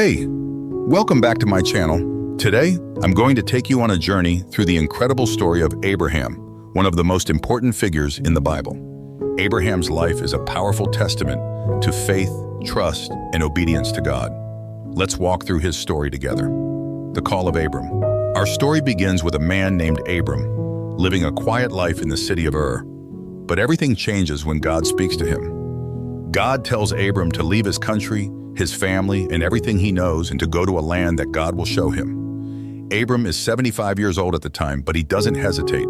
Hey, welcome back to my channel. Today, I'm going to take you on a journey through the incredible story of Abraham, one of the most important figures in the Bible. Abraham's life is a powerful testament to faith, trust, and obedience to God. Let's walk through his story together. The Call of Abram. Our story begins with a man named Abram, living a quiet life in the city of Ur. But everything changes when God speaks to him. God tells Abram to leave his country, his family, and everything he knows, and to go to a land that God will show him. Abram is 75 years old at the time, but he doesn't hesitate.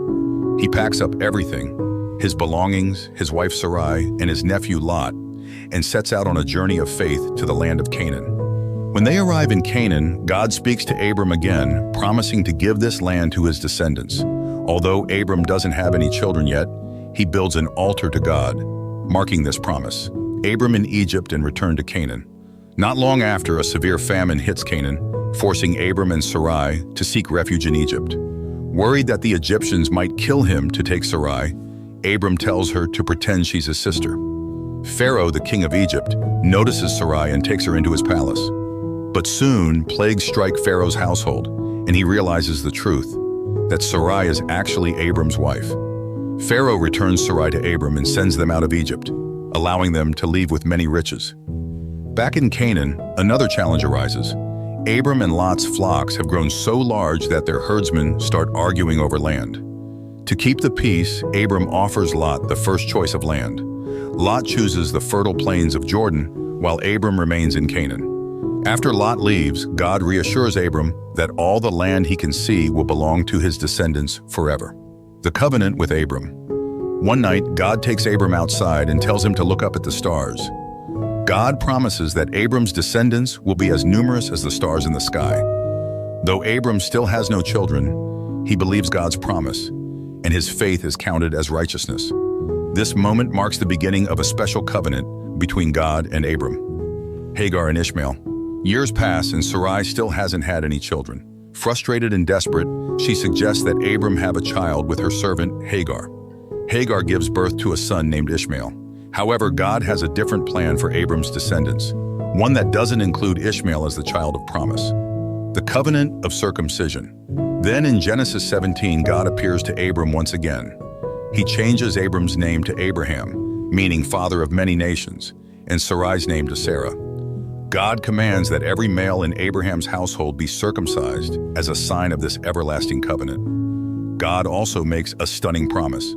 He packs up everything, his belongings, his wife Sarai, and his nephew Lot, and sets out on a journey of faith to the land of Canaan. When they arrive in Canaan, God speaks to Abram again, promising to give this land to his descendants. Although Abram doesn't have any children yet, he builds an altar to God, marking this promise. Abram in Egypt and returned to Canaan. Not long after, a severe famine hits Canaan, forcing Abram and Sarai to seek refuge in Egypt. Worried that the Egyptians might kill him to take Sarai, Abram tells her to pretend she's his sister. Pharaoh, the king of Egypt, notices Sarai and takes her into his palace. But soon, plagues strike Pharaoh's household, and he realizes the truth, that Sarai is actually Abram's wife. Pharaoh returns Sarai to Abram and sends them out of Egypt, allowing them to leave with many riches. Back in Canaan, another challenge arises. Abram and Lot's flocks have grown so large that their herdsmen start arguing over land. To keep the peace, Abram offers Lot the first choice of land. Lot chooses the fertile plains of Jordan, while Abram remains in Canaan. After Lot leaves, God reassures Abram that all the land he can see will belong to his descendants forever. The covenant with Abram. One night, God takes Abram outside and tells him to look up at the stars. God promises that Abram's descendants will be as numerous as the stars in the sky. Though Abram still has no children, he believes God's promise, and his faith is counted as righteousness. This moment marks the beginning of a special covenant between God and Abram. Hagar and Ishmael. Years pass and Sarai still hasn't had any children. Frustrated and desperate, she suggests that Abram have a child with her servant Hagar. Hagar gives birth to a son named Ishmael. However, God has a different plan for Abram's descendants, one that doesn't include Ishmael as the child of promise. The covenant of circumcision. Then in Genesis 17, God appears to Abram once again. He changes Abram's name to Abraham, meaning father of many nations, and Sarai's name to Sarah. God commands that every male in Abraham's household be circumcised as a sign of this everlasting covenant. God also makes a stunning promise.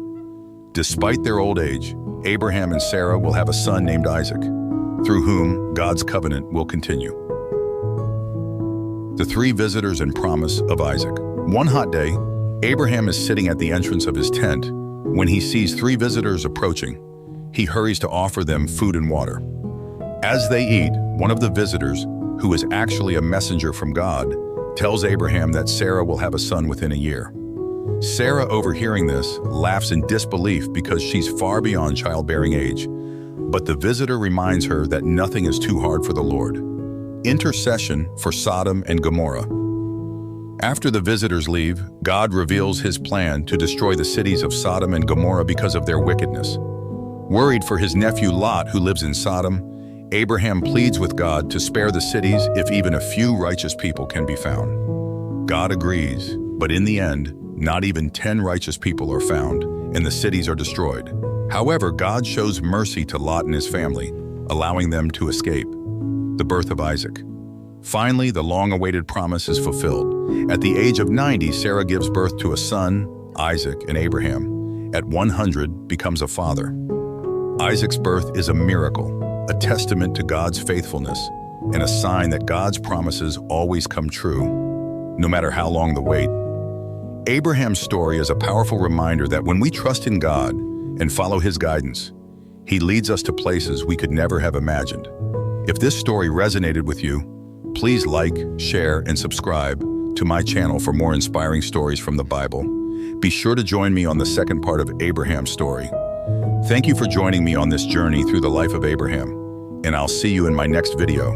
Despite their old age, Abraham and Sarah will have a son named Isaac, through whom God's covenant will continue. The three visitors and promise of Isaac. One hot day, Abraham is sitting at the entrance of his tent when he sees three visitors approaching. He hurries to offer them food and water. As they eat, one of the visitors, who is actually a messenger from God, tells Abraham that Sarah will have a son within a year. Sarah, overhearing this, laughs in disbelief because she's far beyond childbearing age. But the visitor reminds her that nothing is too hard for the Lord. Intercession for Sodom and Gomorrah. After the visitors leave, God reveals his plan to destroy the cities of Sodom and Gomorrah because of their wickedness. Worried for his nephew Lot, who lives in Sodom, Abraham pleads with God to spare the cities if even a few righteous people can be found. God agrees, but in the end, not even 10 righteous people are found, and the cities are destroyed. However, God shows mercy to Lot and his family, allowing them to escape. The birth of Isaac. Finally, the long-awaited promise is fulfilled. At the age of 90, Sarah gives birth to a son, Isaac, and Abraham, at 100, becomes a father. Isaac's birth is a miracle, a testament to God's faithfulness, and a sign that God's promises always come true, no matter how long the wait. Abraham's story is a powerful reminder that when we trust in God and follow his guidance, he leads us to places we could never have imagined. If this story resonated with you, please like, share, and subscribe to my channel for more inspiring stories from the Bible. Be sure to join me on the second part of Abraham's story. Thank you for joining me on this journey through the life of Abraham, and I'll see you in my next video.